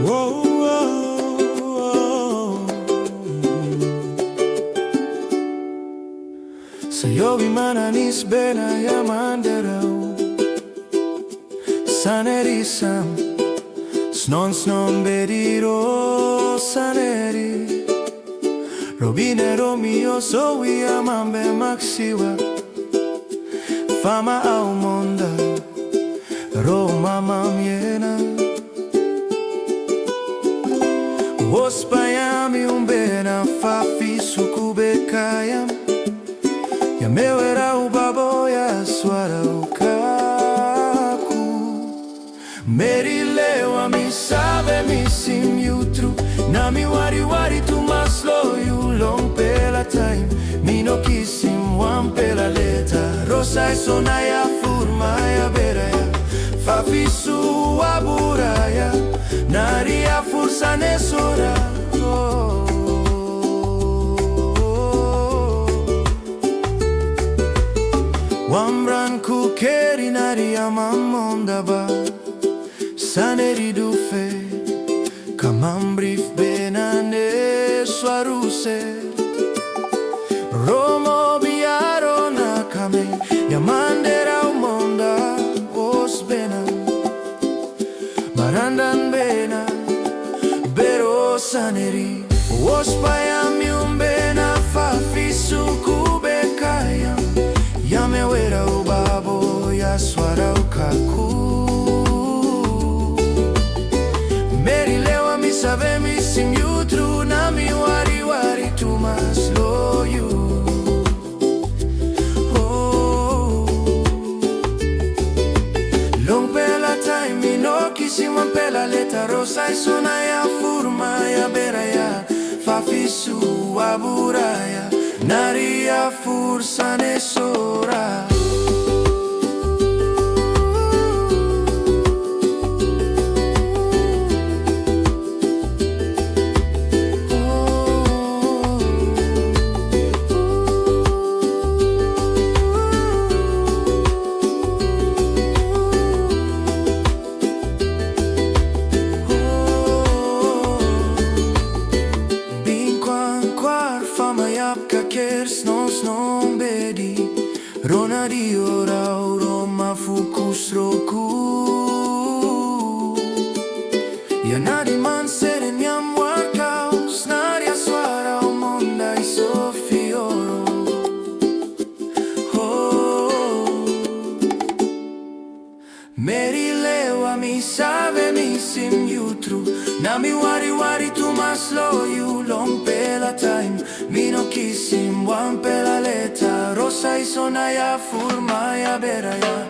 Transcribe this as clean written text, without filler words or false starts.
Whoa, whoa. Sayobi mananis bena ya manderau Saneri sam Snon beriro saneri Robine Romeo sowi amambe maxiwa Fama au monda Roma mamiena Ospayami umbena fafi sukube kayam Ya mewera ubaboya swara ukaku Meri Lewa mi sabe mi sim jutru Na mi wari tu maslo you long pela time Mi no kisim wan pela leta Rosa e sonaya furmaya beraya Fafisu aburaya Naria fursa nesora Wambran kukeri naria mamonda ba Saneri dufe Kamambrif benane swaruse Romo biaro nakame Yamandera umonda osbena Marandan bena Bero saneri Ospayami umbena fafisu kubekayam Yamewera ubabo yaswara ukaku Meri Lewa mi sabe mi sim jutru Na mi wari tu maslo you Long pela time mi no kisim wan pela leta Rosa e sonaya furmaya beraya Fafisu aburaya Naria fursa nesora Snon bedi Rona di ora Roma fukus roku Yanadi man seren yam warkau Snaria swara umonda isofioro Meri Lewa mi sabe mi sim jutru Na mi wari tu maslo you long pela time Mi no kisim wan pela leta Rosa i sonaya furmaya beraya